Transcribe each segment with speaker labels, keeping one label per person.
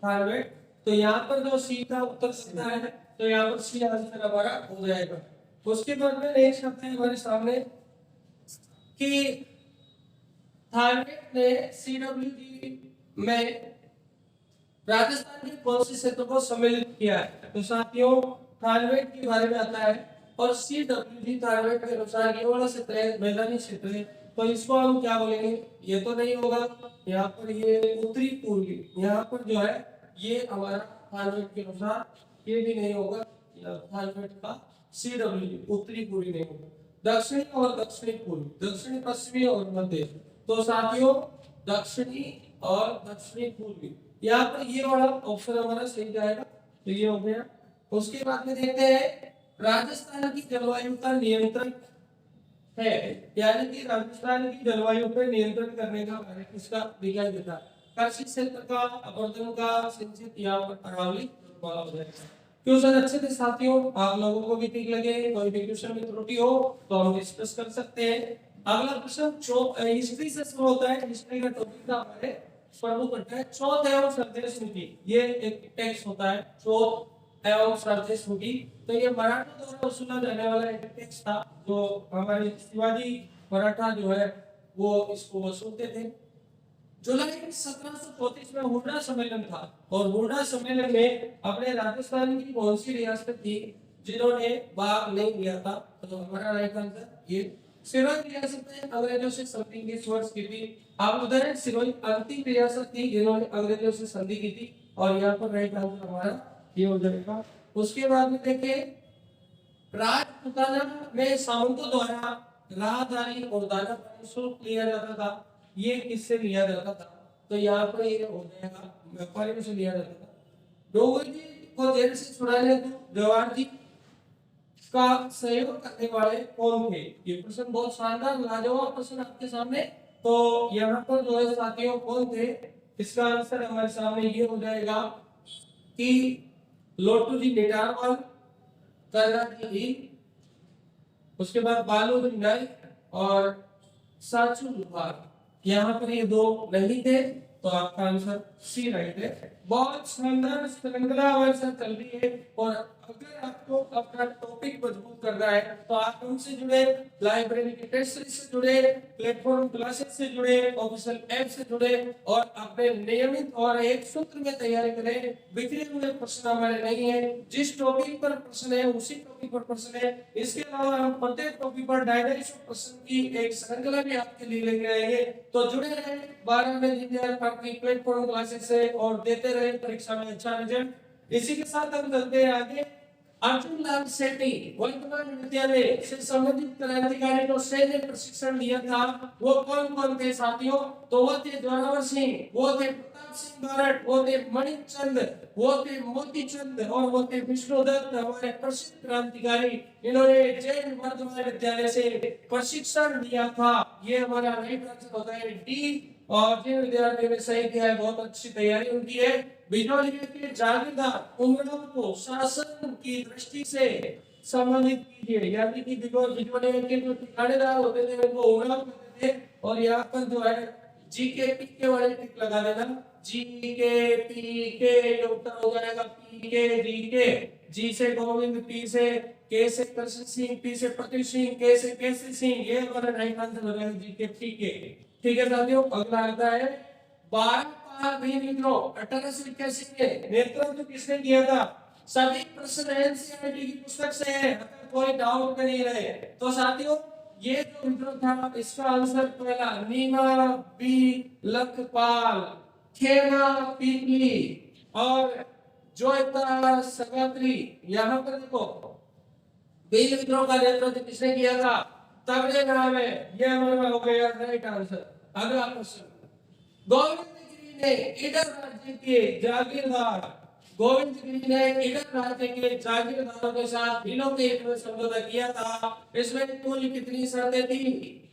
Speaker 1: थानवेट। तो यहाँ पर जो सी का उत्तर सीधा है, तो यहाँ पर सी आंसर हमारा हो जाएगा। उसके बाद में नेक्स्ट शब्द है हमारे सामने कि थानवेट ने सीडब्ल्यूजी में राजस्थान के कौन से क्षेत्र को सम्मिलित किया है। तो साथियों थानवेट के बारे में आता है और सीडब्ल्यूजी थानवेट के अनुसार ये वाला क्षेत्र है मैदानी क्षेत्र है, तो इसको हम क्या बोलेंगे, ये तो नहीं होगा, यहाँ पर ये उत्तरी पूर्वी, यहाँ पर जो है ये हमारा थानवेट के अनुसार ये भी नहीं होगा, थानवेट का सीडब्ल्यूजी उत्तरी पूर्वी नहीं होगा। दक्षिणी और दक्षिणी पूर्वी, दक्षिणी पश्चिमी और मध्य, तो साथियों दक्षिणी और दक्षिणी पूर्वी, यहाँ पर ये वाला ऑप्शन हमारा सही जाएगा, तो ये हो गया। उसके बाद में देखते हैं राजस्थान की जलवायु का नियंत्रण है, यानी कि राजस्थान की जलवायु पर नियंत्रण करने का कार्य किसका दिखाई देता है, कृषि क्षेत्र का, अपरदन का, सिंचित या अरावली वाला हो जाएगा। क्वेश्चन अच्छे थे साथियों, आप लोगों को भी ठीक लगे, कोई भी क्वेश्चन में त्रुटि हो तो हम डिस्कस कर सकते हैं। अगला क्वेश्चन हिस्ट्री से शुरू होता है, हिस्ट्री का टॉपिक था हमारे प्रमुख घटना है चौथ एवं सरदेश स्मृति, ये एक टेक्स्ट होता है चौथ एवं सरदेश स्मृति। तो ये मराठा द्वारा वसूला जाने वाला एक टैक्स था, जो हमारे शिवाजी मराठा जो है वो इसको वसूलते थे। जुलाई 1734 में हुडा सम्मेलन था, और हुडा सम्मेलन में अपने राजस्थान की कौन सी रियासत थी जिन्होंने भाग नहीं लिया था, तो हमारा राइट आंसर ये सिरोही रियासत ने अंग्रेजों से संधि किस वर्ष की थी। आप उधर सिरोही अंतिम रियासत थी जिन्होंने अंग्रेजों से संधि की थी, और यहाँ पर राइट आंसर हमारा ये हो जाएगा। उसके बाद में देखिए राजपूताना में सामंतों द्वारा राहदारी और दाना पानी शुल्क लिया जाता था, ये किससे लिया जाता था, तो यहाँ पर ये हो जाएगा व्यापारी में से लिया जाता था। डोगरी जी को जेल से छुड़ाने हेतु जवाहर जी का सहयोग करने वाले कौन थे, ये प्रश्न बहुत शानदार लाजवाब प्रश्न आपके सामने। तो यहाँ पर जो है साथियों कौन थे, इसका आंसर हमारे सामने ये हो जाएगा कि लोटू जी निटारवाल, करनाजी जी, उसके बाद बालू जी नाइक और साचू लुहार, यहाँ पर ये दो नहीं थे, तो आपका आंसर सी राइट है। बहुत शानदार श्रृंखला हमारे साथ चल रही है, और अगर आपको अपना टॉपिक मजबूत करना है तो आप हमसे जुड़े, लाइब्रेरी की टेस्ट सीरीज से जुड़े, प्लेटफॉर्म क्लासेस से जुड़े, ऑफिशियल ऐप से जुड़े, और अपने नियमित और एक सूत्र में तैयारी करें। बिखरे हुए प्रश्न हमारे नहीं है, जिस टॉपिक पर प्रश्न है उसी टॉपिक पर प्रश्न है। इसके अलावा हम प्रत्येक टॉपिक पर 250 प्रश्न की एक श्रृंखला भी आपके लिए लेके आएंगे, तो जुड़े रहें 12 में इंजीनियर अपनी प्लेटफॉर्म क्लासेस से, और देते रहे परीक्षा में अच्छा रिजल्ट। इसी के साथ हम चलते हैं आगे। अर्जुन लाल सेठी वर्तमान विद्यालय से संबंधित क्रांतिकारी को सैन्य प्रशिक्षण दिया था, वो कौन कौन थे साथियों, तो वो थे जोरावर सिंह, वो थे प्रताप सिंह बारट, वो थे मणिचंद, वो थे मोतीचंद, और वो थे विष्णुदत्त, हमारे प्रसिद्ध क्रांतिकारी। इन्होंने जैन वर्तमान विद्यालय से प्रशिक्षण दिया था, ये हमारा राइट आंसर होता है डी। और जिन विद्यार्थियों ने सही किया है बहुत अच्छी तैयारी उनकी है। बिजनौर के जागीरदार उमराव को शासन की दृष्टि से संबंधित कीजिए, यानी कि बिजनौर के जो ठिकानेदार होते थे उनको उमराव कहते थे। और यहाँ पर जो है जी के पी के वाले टिक लगा देना, जी के पी के उत्तर हो जाएगा पी के जी के। जी से गोविंद, पी से के से कृष्ण सिंह, पी से प्रतीक सिंह, के से केसरी सिंह, ये हमारा राइट आंसर हो जाएगा जी के पी के। ठीक है साथियों, अगला आता है 12 विद्रोह 1881 में नेतृत्व किसने किया था। सभी प्रश्न एनसीईआरटी की पुस्तक से है, कोई डाउट में नहीं रहे। तो साथियों ये जो विद्रोह था इसका आंसर पहला नीमा बी लखपाल, खेमा पीपली और जोयता सगात्री। यहाँ पर देखो भील विद्रोह का नेतृत्व किसने किया था, तगड़े नाम है, ये हमारा हो गया राइट आंसर। अगला प्रश्न, गोविंद गिरी ने इडर राज्य के जागीरदार, गोविंद गिरी ने इडर राज्य के जागीरदारों के साथ भीलों के हित में समझौता किया था। इसमें कुल कितनी शर्तें थी,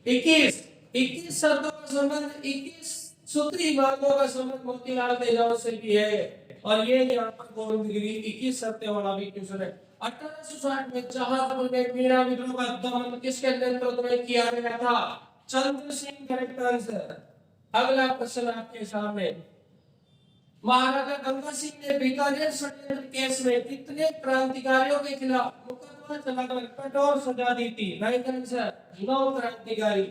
Speaker 1: 21 शर्तों का संबंध 21 सूत्री बातों का संबंध मोतीलाल देजावत से भी है, और ये यहाँ पर गोविंद गिरी 21 शर्तें वाला भी क्वेश्चन है। 1860 में जहाजपुर में मीणा विद्रोह का दमन किसके नेतृत्व में किया गया था, चंद्र सिंह करेक्ट आंसर। अगला प्रश्न आपके सामने, महाराजा गंगा सिंह ने बीकानेर षड्यंत्र केस में कितने क्रांतिकारियों के खिलाफ मुकदमा चलाकर कठोर सजा दी थी? राइट आंसर 9 क्रांतिकारी।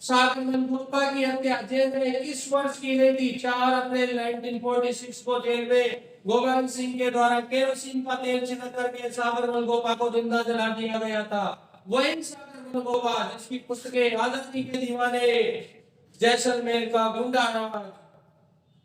Speaker 1: सागर मनगुप्ता की हत्या जेल में 21 वर्ष की गई थी। 4 अप्रैल 1946 को जेल में गोविंद सिंह के द्वारा केरोसिन का तेल छिड़क करके सागर मनगोपा को जिंदा जला दिया गया था। वही सागर मनगोपा जिसकी पुस्तकें आजादी के दीवाने, जैसलमेर का गुंडा राज,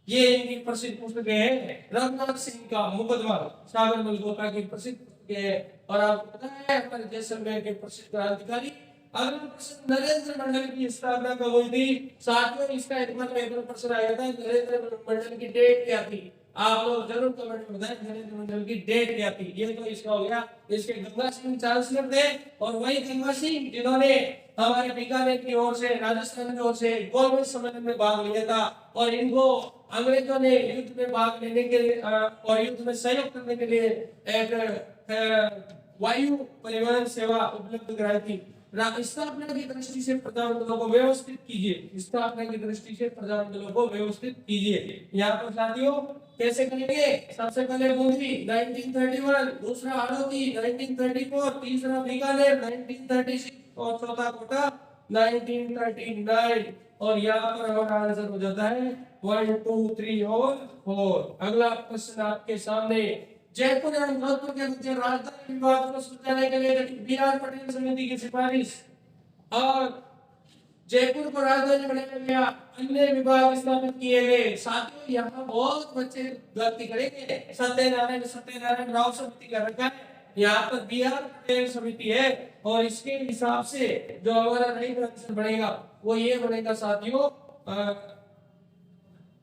Speaker 1: ये इनकी प्रसिद्ध पुस्तकें हैं। रघुनाथ सिंह का मुकदमा सागर मनगोपा की प्रसिद्ध पुस्तकें है। और आपको पता है हमारे जैसलमेर के प्रसिद्ध क्रांतिकारी अगला प्रश्न, नरेंद्र मंडल की स्थापना कब हुई थी? साथियों इसका एग्जाम पेपर प्रश्न आया था। नरेंद्र मंडल की डेट क्या थी? आप लोग जरूर कमेंट में बताएं नरेंद्र मंडल की डेट क्या थी। ये तो इसका हो गया। इसके गंगा सिंह चांसलर थे और वही गंगा सिंह जिन्होंने हमारे बीकानेर की ओर से, राजस्थान की ओर से गोलमेज सम्मेलन में भाग लिया था और इनको अंग्रेजों ने युद्ध में भाग लेने के लिए और युद्ध में सहयोग करने के लिए एक वायु परिवहन सेवा उपलब्ध कराई थी। स्थापना की दृष्टि से प्रजामंडलों को व्यवस्थित कीजिए। स्थापना की दृष्टि से प्रजामंडलों को व्यवस्थित कीजिए। यहाँ पर साथियों कैसे करेंगे? सबसे पहले बूंदी 1931, दूसरा हाड़ौती 1934, तीसरा बीकानेर 1936 और चौथा कोटा 1939। और यहाँ पर हमारा आंसर हो जाता है 1, 2, 3 और 4। अगला प्रश्न आपके सामने, जयपुर एवं जोधपुर के मध्य राजधानी विवाद को सुलझाने के लिए बी.आर. पटेल समिति की सिफारिश और जयपुर को राजधानी बनाया गया, अन्य विभाग स्थापित किए गए। साथियों यहाँ बहुत बच्चे गलती करेंगे। सत्यनारायण राव समिति का रखा है, यहाँ पर बी.आर. पटेल समिति है और इसके हिसाब से जो हमारा नई आंसर बनेगा वो ये बनेगा साथियों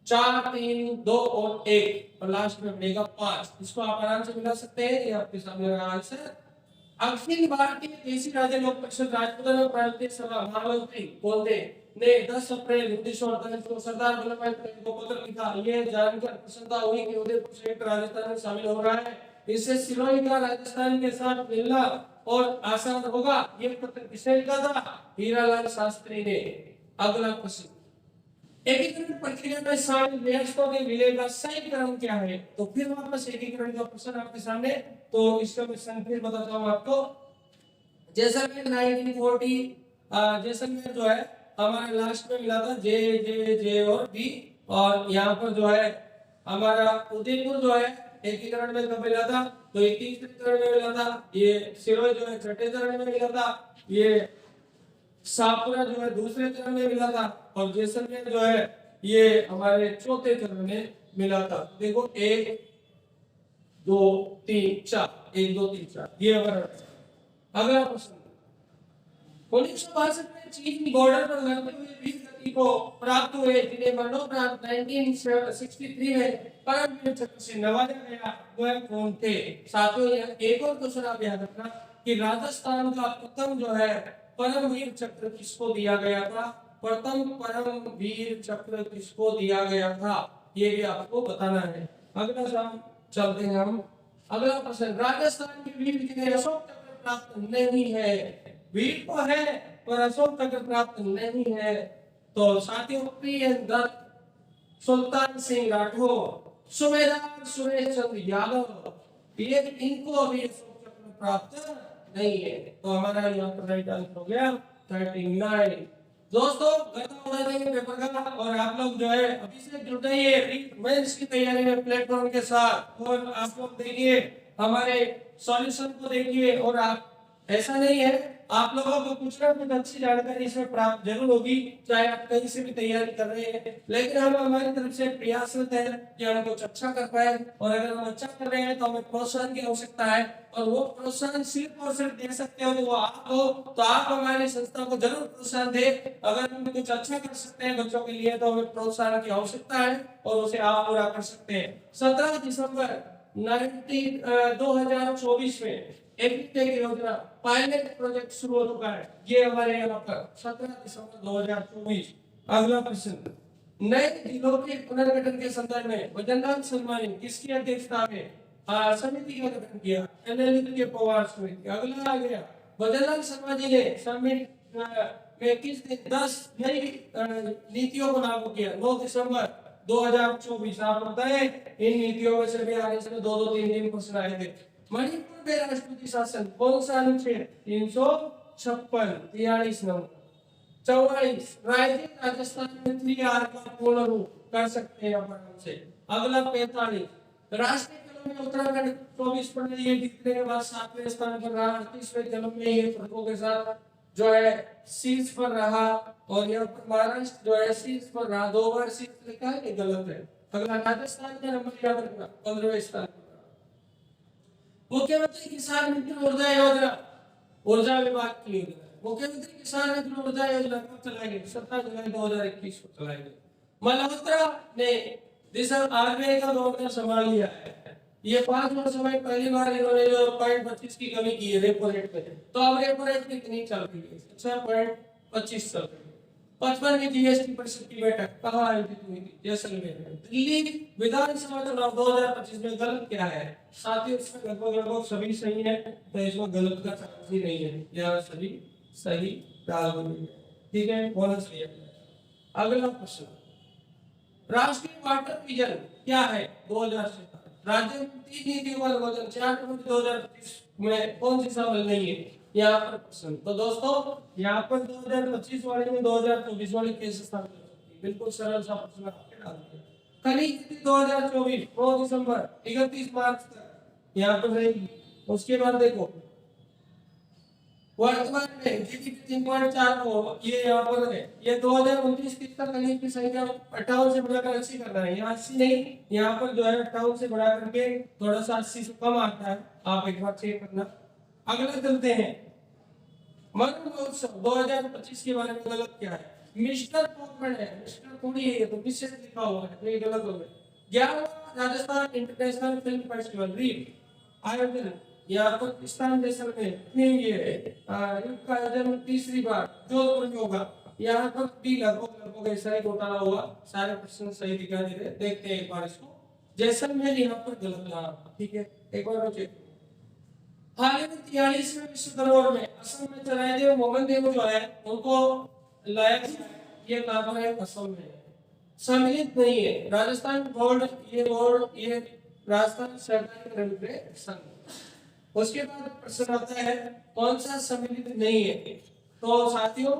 Speaker 1: 4, 3, 2 और 1 और लास्ट में बनेगा 5। इसको आप आराम से मिला सकते हैं। ये आपके सामने रहा आंसर। अखिल भारतीय देशी राज्य लोक परिषद राजपुताना और प्रांतीय सभा महामंत्री बोलते ने 10 अप्रैल 1948 को सरदार वल्लभ भाई पटेल को पत्र लिखा। ये जानकर प्रसन्नता हुई कि उदयपुर संयुक्त राजस्थान में शामिल हो रहा है। इससे सिरोही का राजस्थान के साथ मिलना और आसान होगा। ये पत्र किसने लिखा था? हीरालाल शास्त्री ने। अगला प्रश्न, एकीकरण प्रक्रिया में शामिल वयस्कों के विलय का सही क्रम क्या है? तो फिर वापस एकीकरण का प्रश्न आपके सामने। तो इसका मैं फिर बताता हूँ आपको। जैसलमेर 1940, जैसलमेर जो है हमारा लास्ट में मिला था जे जे जे और बी। और यहाँ पर जो है हमारा उदयपुर जो है एकीकरण में कब मिला था? तो 21वें चरण में मिला था। ये सिरोही जो है 6ठे चरण में मिला था। ये शाहपुरा जो है दूसरे चरण में मिला था और जैसलमेर जो है ये हमारे चौथे चरण में मिला था। देखो 1, 2, 3, 4, 1, 2, 3, 4 ये हमारा। अगला प्रश्न, 1962 में चीन बॉर्डर पर लड़ते हुए वीर गति को प्राप्त हुए जिन्हें मरणोपरांत 1963 में परमवीर चक्र से नवाजा गया, वह कौन थे? साथियों एक और क्वेश्चन आप याद रखना कि राजस्थान का प्रथम जो है परमवीर चक्र किसको दिया गया था? प्रथम परमवीर चक्र किसको दिया गया था? ये भी आपको बताना है। अगला सवाल चलते हैं हम। अगला प्रश्न, राजस्थान के वीर जिन्हें अशोक चक्र प्राप्त नहीं है, वीर तो है पर अशोक चक्र प्राप्त नहीं है। तो साथियों प्रियन दत्त, सुल्तान सिंह राठौर, सुबेदार सुरेश चंद्र यादव, ये इनको भी अशोक चक्र प्राप्त नहीं है। तो हमारा यहाँ पर राइट आंसर हो गया 39। दोस्तों खत्म हो जाएगा पेपर का और आप लोग जो है अभी से जुड़ जाइए मेंस की तैयारी में प्लेटफॉर्म के साथ। और आप लोग देखिए हमारे सॉल्यूशन को देखिए। और आप ऐसा नहीं है, आप लोगों को कुछ ना कुछ अच्छी जानकारी इसमें प्राप्त जरूर होगी, चाहे आप कहीं से भी तैयारी कर रहे हैं। लेकिन हम हमारी तरफ से प्रयासरत है कि हम कुछ अच्छा कर पाए। और अगर हम अच्छा कर रहे हैं तो हमें प्रोत्साहन की आवश्यकता है और वो प्रोत्साहन सिर्फ और सिर्फ दे सकते हो वो आप हो। तो आप हमारी संस्था को जरूर प्रोत्साहन दे। अगर हम कुछ अच्छा कर सकते हैं बच्चों के लिए तो हमें प्रोत्साहन की आवश्यकता है और उसे आप पूरा कर सकते हैं। 17 दिसंबर 2024 में एग्रीटेक योजना पायलट प्रोजेक्ट शुरू हो चुका है। ये हमारे यहाँ पर 17 दिसंबर 2024। अगला प्रश्न, नए जिलों के पुनर्गठन के संदर्भ में वजनलाल शर्मा ने किसकी अध्यक्षता में समिति का गठन किया? एनएल के पवार समिति। अगला आ गया, वजनलाल शर्मा जी ने समिति में किस दिन 10 नई नीतियों को लागू किया? 9 दिसंबर 2024 आपको पता है इन नीतियों में से भी आगे से 2-2 3 क्वेश्चन आए थे। मणिपुर में राष्ट्रपति शासन कौन सा अनुच्छेद 356 43 नंबर। 44 राजस्थान में 3R का पूर्ण रूप कर सकते हैं अपन से। अगला 45 राष्ट्रीय खेलों में उत्तराखंड 24 पर ये जीतने के बाद 7वें स्थान पर रहा। 38वें खेलों में ये पदकों के साथ जो है शीर्ष पर रहा और यहाँ पर महाराष्ट्र जो है शीर्ष पर रहा। 2 बार शीर्ष लिखा है, ये गलत है। अगला राजस्थान का नंबर याद रखना 15वें स्थान पर। मुख्यमंत्री किसान मित्र ऊर्जा योजना ऊर्जा विभाग की योजना। मुख्यमंत्री किसान मित्र ऊर्जा योजना कब चलाएंगे? 17 जुलाई 2021 को चलाएंगे। मल्होत्रा ने RBI का गवर्नर संभाल लिया है। ये 5 वर्ष में पहली बार इन्होंने जो 0.25 की कमी की है रेपो रेट में। तो अब रेपो रेट कितनी चल रही है? 6.25 चल रही है। 55वीं जीएसटी परिषद की बैठक कहाँ आयोजित हुई थी? जैसलमेर में। दिल्ली विधानसभा चुनाव 2025 में गलत क्या है? साथियों इसमें लगभग सभी सही है, तो इसमें गलत का चांस ही नहीं है। यहाँ सभी सही डाल देंगे, ठीक है, बोनस सही है। अगला प्रश्न, राष्ट्रीय वाटर विजन क्या है 2017? राज्य में 3 नीतियों का अनुमोदन 4 फरवरी 2025 में कौन सी शामिल नहीं है? यहाँ पर प्रश्न। तो दोस्तों यहाँ पर 2025 वाले में 2024 वाले कैसे शामिल हो सकती है? बिल्कुल सरल सा प्रश्न आपके डाल दिया। खनिज नीति 2024 9 दिसंबर 31 मार्च तक यहाँ पर रहेगी। उसके बाद देखो वर्तमान में जीडीपी 3.4 को ये यहाँ पर है। ये 2029 तक खनिज की संख्या 58 से बढ़ाकर 80 करना है। यहाँ 80 नहीं, यहाँ पर जो है 58 से बढ़ा करके थोड़ा सा 80 से कम आता है। आप एक बार चेक करना। अगला चलते हैं, वन महोत्सव 2025 के बारे में गलत क्या है? मिस्टर पोर्टमैन है, मिस्टर थोड़ी है, ये तो मिसेस लिखा हुआ है, तो ये गलत हो गया। 11वां राजस्थान इंटरनेशनल फिल्म फेस्टिवल रीव आयोजन यहाँ पर स्थान जैसलमेर में ये का आयोजन तीसरी बार जोधपुर में होगा। यहाँ पर भी लगभग ऐसा ही घोटाला हुआ। सारे प्रश्न सही दिखा दे रहे, देखते हैं एक बार इसको। जैसलमेर यहाँ पर गलत रहा, ठीक है, एक बार चेक। हाल ही में 43वें विश्व धरोहर में असम में चराइदेव मोहन देव जो है उनको लाया, ये कहाँ पर है? असम में। सम्मिलित नहीं है राजस्थान बोर्ड, ये राजस्थान सहकारी कर्मचारी संघ। उसके बाद प्रश्न आता है कौन सा सम्मिलित नहीं है? तो साथियों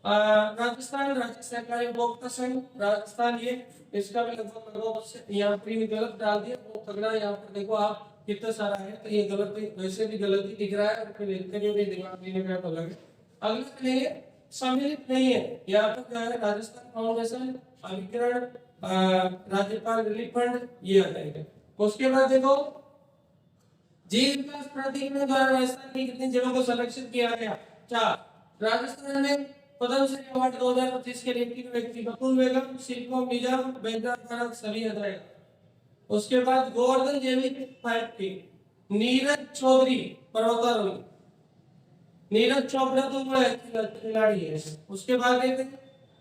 Speaker 1: राजस्थान राज्य सहकारी उपभोक्ता संघ राजस्थान, ये इसका भी लगभग यहाँ पर गलत डाल दिया। वो तगड़ा यहाँ पर देखो आप कितना सारा है, तो ये गलत वैसे भी गलत ही दिख रहा है और फिर लिखते हुए भी दिमाग देने का तो लगे। अगला नहीं है, सम्मिलित नहीं है। यहाँ पर क्या है? राजस्थान फाउंडेशन, अभिकरण, राज्यपाल रिलीफ फंड, ये आ जाएगा। उसके बाद देखो जीव विकास प्राधिकरण द्वारा राजस्थान की कितनी जगहों को संरक्षित किया गया? 4। राजस्थान में पद्मश्री अवार्ड 2025 के लिए 3 व्यक्ति बकुल बेगम, शिल्पम निजाम, बेंद्रा भारत सभी आ जाएगा। उसके बाद गोवर्धन जैविक फैक्ट्री, नीरज चौधरी पर्वतारोही, नीरज चोपड़ा तो खिलाड़ी है। उसके बाद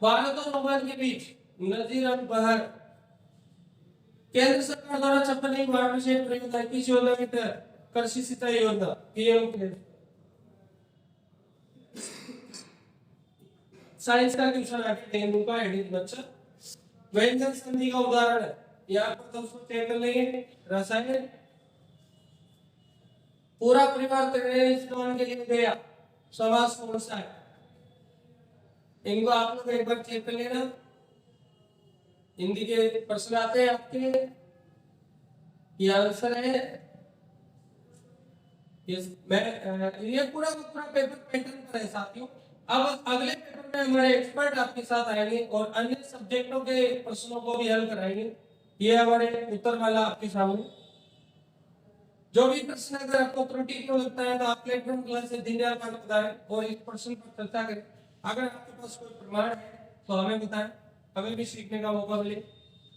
Speaker 1: भारत और ओमान के बीच नजीर अल बहर, केंद्र सरकार द्वारा 56 वाटरशेड परियोजना किस योजना के तहत? कृषि सिंचाई योजना, पीएम के। साइंस का क्वेश्चन आके डेंगू का एडिट बच्चा। व्यंजन संधि का उदाहरण है, यहाँ पर दोस्तों चेक कर लेंगे। रसायन, पूरा परिवार त्रिवेणी स्नान के लिए गया, समास कौन सा है? इनको आप लोग एक बार चेक कर लेना। हिंदी के प्रश्न आते हैं आपके, ये आंसर है। ये पूरा पेपर पैटर्न पर है साथियों। अब अगले पेपर में हमारे एक्सपर्ट आपके साथ आएंगे और अन्य सब्जेक्टों के प्रश्नों को भी हल कराएंगे। ये हमारे उत्तर वाला आपके सामने। जो भी प्रश्न अगर आपको त्रुटि को लगता है तो आप प्लेटफॉर्म क्लास से दीनदयाल का बताएं और इस प्रश्न पर चर्चा करें। अगर आपके पास कोई प्रमाण है तो हमें बताएं, हमें भी सीखने का मौका मिले।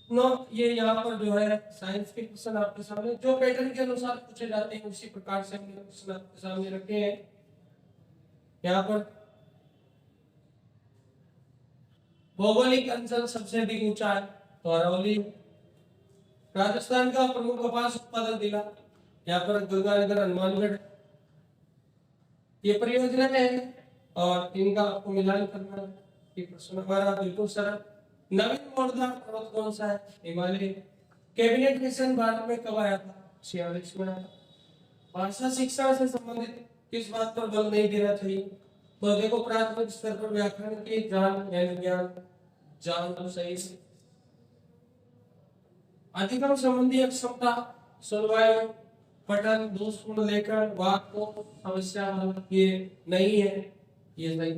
Speaker 1: ये यहाँ पर जो है साइंस के क्वेश्चन आपके सामने जो पैटर्न के अनुसार पूछे जाते हैं उसी प्रकार से हमने क्वेश्चन आपके सामने रखे हैं। यहाँ पर भौगोलिक अंचल सबसे अधिक ऊंचा है तो अरवली। राजस्थान का प्रमुख कपास उत्पादक जिला यहाँ पर गंगानगर हनुमानगढ़। ये परियोजना है और इनका आपको मिलान करना है। ये प्रश्न हमारा बिल्कुल सरल। नवीन मोड़दार पर्वत कौन सा है? हिमालय। कैबिनेट मिशन भारत में कब आया था? 46 में आया था। भाषा शिक्षा से संबंधित किस बात पर बल नहीं देना चाहिए? तो देखो, प्राथमिक स्तर पर व्याकरण की जान यानी ज्ञान, जान तो सही से। अधिगम संबंधी अक्षमता, सुनवाई, पठन, दोषपूर्ण लेखन, वाक्य समस्या ये नहीं है, ये सही।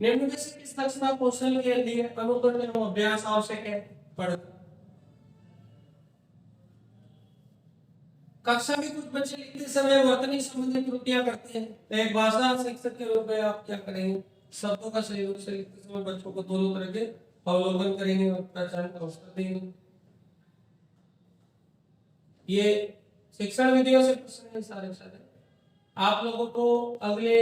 Speaker 1: निम्न में से किस दक्षता कौशल के लिए अनुकरण एवं अभ्यास आवश्यक है? पढ़। कक्षा में कुछ बच्चे लिखते समय वर्तनी संबंधी त्रुटियां करते हैं, तो एक भाषा शिक्षक के रूप में आप क्या करेंगे? शब्दों का सही रूप से लिखते समय बच्चों को दोनों तरह के अवलोकन करेंगे और पहचान का अवसर देंगे। ये शिक्षण विधियों से प्रश्न है सारे। आप लोगों को अगले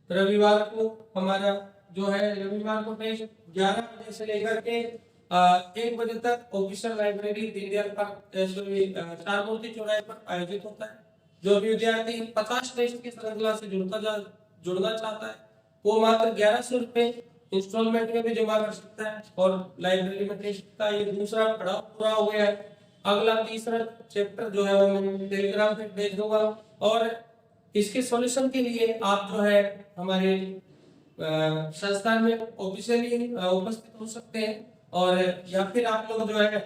Speaker 1: रविवार को हमारा जो है रविवार को 11 बजे से लेकर के 1 बजे तक ऑफिशियल लाइब्रेरी दीनदयाल पार्क 4 मूर्ति चौराहे पर आयोजित होता है। जो भी विद्यार्थी 50 टेस्ट की श्रृंखला से जुड़ना चाहता है वो मात्र 1100 रुपए इंस्टॉलमेंट में भी जमा कर सकता है और लाइब्रेरी में टेस्ट का ये दूसरा पड़ाव पूरा हो गया है। अगला तीसरा चैप्टर जो है वो मैं टेलीग्राम पे भेज दूंगा और इसके सॉल्यूशन के लिए आप जो है हमारे संस्थान में ऑफिशियली उपस्थित हो सकते हैं और या फिर आप लोग जो है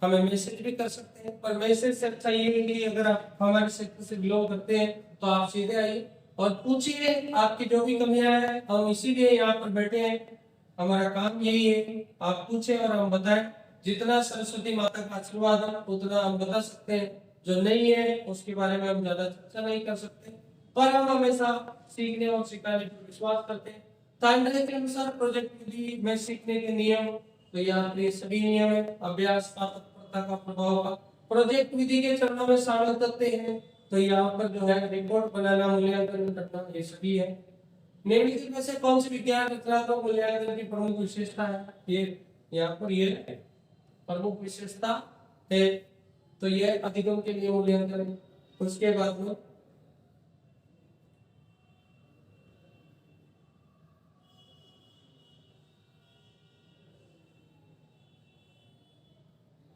Speaker 1: हमें मैसेज भी कर सकते हैं। पर मैसेज से अच्छा ये है कि अगर आप हमारे सेक्टर से बिलोंग करते हैं तो आप सीधे आइए और पूछिए आपकी जो भी कमियां हैं। हम इसीलिए यहाँ पर बैठे हैं, हमारा काम यही है, आप पूछें और हम बताएं। जितना सरस्वती माता का आशीर्वाद है उतना हम बता सकते हैं, जो नहीं है उसके बारे में हम ज्यादा चर्चा नहीं कर सकते, पर हम हमेशा सीखने और सिखाने पर विश्वास करते हैं। तांडव के अनुसार प्रोजेक्ट विधि में सीखने के नियम, तो यहाँ पे सभी नियम है। अभ्यास का, तत्परता का, प्रभाव का। प्रोजेक्ट विधि के चरणों में शामिल करते हैं, तो यहाँ पर जो है रिपोर्ट बनाना, मूल्यांकन करना, ये सभी है। निम्नलिखित में से कौन सी विज्ञान रचनात्मक मूल्यांकन की प्रमुख विशेषता है? ये यहाँ पर ये प्रमुख विशेषता है, तो ये अधिगम के लिए मूल्यांकन है। उसके बाद में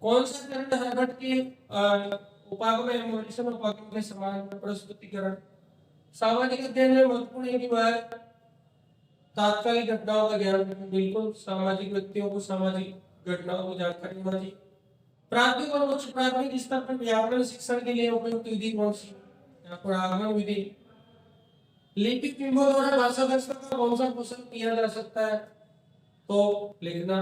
Speaker 1: कौन सा चरण हर्बर्ट के उपागम एवोल्यूशन उपागम में समान प्रस्तुतिकरण? सामाजिक अध्ययन में महत्वपूर्ण है कि वह तात्कालिक घटनाओं का ज्ञान, बिल्कुल सामाजिक व्यक्तियों को सामाजिक घटनाओं को जानकारी होना चाहिए। प्राथमिक और उच्च प्राथमिक स्तर पर व्याकरण शिक्षण के लिए उपयुक्त विधि कौन सी? यहाँ पर आगमन विधि। लिपिक बिंबों द्वारा भाषा दक्षता का कौन सा क्वेश्चन किया जा सकता है? तो लिखना।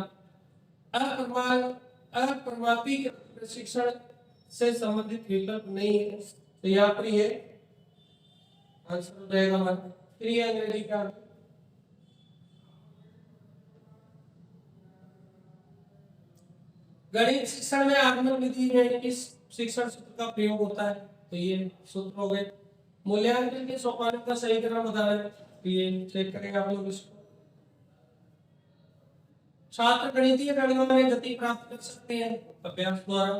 Speaker 1: अप्रमापी प्रशिक्षण से संबंधित विकल्प नहीं है, तो यहाँ पर ये आंसर हो जाएगा हमारा। फिर ये अंग्रेजी का गणित शिक्षण में आगमन विधि में किस शिक्षण सूत्र का प्रयोग होता है? तो ये सूत्र हो गए। मूल्यांकन के सोपानों का सही क्रम बताना है, तो ये चेक करेंगे आप लोग इसको। छात्र गणितीय गणना में गति प्राप्त कर सकते हैं अभ्यास द्वारा।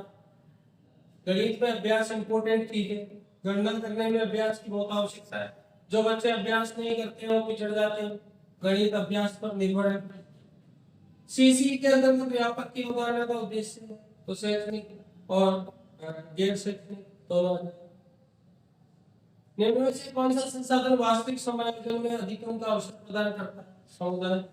Speaker 1: गणित में अभ्यास इंपॉर्टेंट चीज है, गणना करने में अभ्यास की बहुत आवश्यकता है। जो बच्चे अभ्यास नहीं करते हैं वो पिछड़ जाते हैं। गणित अभ्यास पर निर्भर है। सीसी के अंतर्गत व्यापक की उदाहरण का उद्देश्य है, तो शैक्षणिक और गैर शैक्षणिक दोनों। निम्न में से कौन सा संसाधन वास्तविक समायोजन में अधिगम का अवसर प्रदान करता है? समुदाय।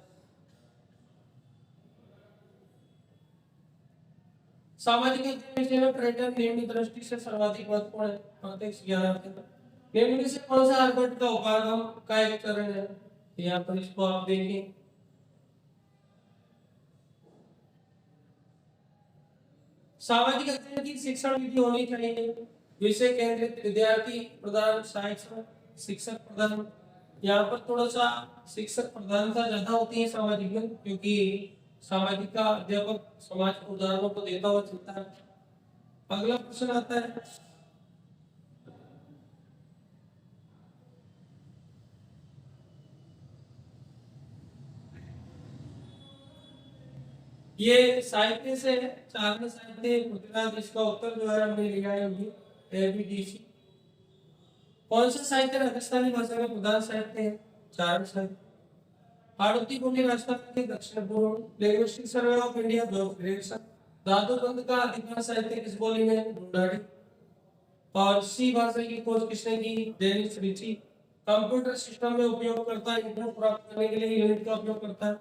Speaker 1: सामाजिक अध्ययन में पर्यटन निम्न दृष्टि से सर्वाधिक महत्वपूर्ण है। प्रत्यक्ष ज्ञानार्जन। निम्न में से कौन सा हर्बर्ट का उपागम का एक चरण है? यहाँ पर इसको आप देखें। सामाजिक अध्ययन की शिक्षण विधि होनी चाहिए विषय केंद्रित, विद्यार्थी प्रधान, शिक्षक प्रधान। यहाँ पर थोड़ा सा शिक्षक प्रधानता ज्यादा होती है सामाजिक में, क्योंकि सामाजिक का अध्यापक समाज के उदाहरणों को देता हुआ चलता है। अगला प्रश्न आता है, ये साहित्य से है, चारण साहित्य गुजरात। इसका उत्तर जो है हमने लिखा है एबीडीसी। कौन सा साहित्य राजस्थानी भाषा में प्रधान साहित्य है? चारण साहित्य। हाड़ौती बोली राजस्थान के दक्षिण पूर्व। लिंग्विस्टिक सर्वे ऑफ इंडिया जो धातु बंध का अधिकांश साहित्य किस बोली में? ढूंढाड़ी। और सी भाषा की खोज किसने की? Dennis Ritchie. कंप्यूटर सिस्टम में उपयोग करता है इंटरनेट प्राप्त करने के लिए यूनिट का उपयोग करता है।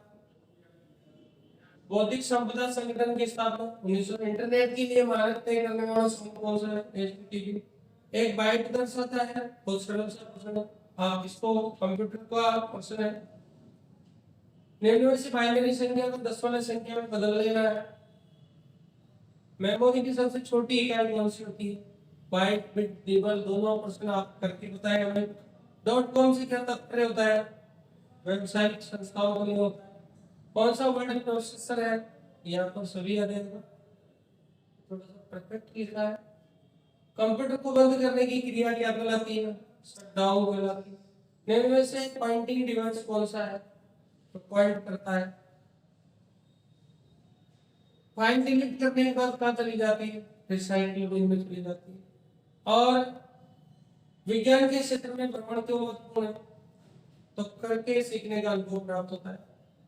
Speaker 1: बौद्धिक संपदा संगठन की स्थापना 1900। इंटरनेट के लिए मानक तय करने वाला समूह कौन सा है? एचटीटीपी। एक बाइट दर्शाता है, बहुत सरल सा प्रश्न है, आप इसको कंप्यूटर का प्रश्न है। निम्न में से बाइनरी संख्या को दशमलव संख्या में बदल लेना है। मेमोरी की सबसे छोटी इकाई कौन सी होती है? बाइट, बिट, डेसिमल, दोनों प्रश्न आप करके बताएं हमें। डॉट कॉम से क्या तात्पर्य होता है? वेबसाइट संस्थाओं के लिए होता है। कौन सा वर्ड प्रोसेसर है? यहाँ पर सभी आ जाएगा, थोड़ा सा परफेक्ट लिखा है। कंप्यूटर को बंद करने की क्रिया क्या कहलाती है? शट डाउन कहलाती है। निम्न में से पॉइंटिंग डिवाइस कौन सा है? तो पॉइंट करता है। फाइल डिलीट करने के बाद कहाँ चली जाती है? रिसाइकिल बिन में चली जाती है। और विज्ञान के क्षेत्र में भ्रमण क्यों महत्वपूर्ण है? तो करके सीखने का अनुभव प्राप्त होता है।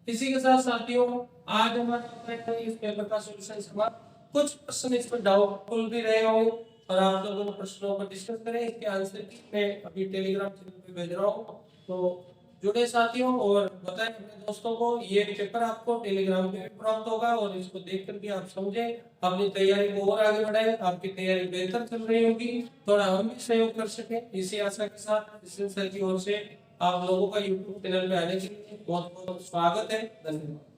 Speaker 1: इसी के साथ साथियों, आज हमारा इस पेपर का सॉल्यूशन समाप्त। कुछ प्रश्न इसमें डाउटफुल भी रहे होंगे और आप लोगों ने प्रश्नों पर डिस्कस करें, इसके आंसर की मैं अभी टेलीग्राम चैनल पे भेज रहा हूँ, तो जुड़े साथियों और बताएं अपने दोस्तों को। ये पेपर आपको टेलीग्राम पे प्राप्त होगा और इसको देख करके आप समझें, अपनी तैयारी को और आगे बढ़ाएं, आपकी तैयारी बेहतर चल रही होगी, थोड़ा हम भी सहयोग कर सकें, इसी आशा के साथ सर की ओर से आप लोगों का यूट्यूब चैनल पे आने के लिए बहुत बहुत स्वागत है। धन्यवाद।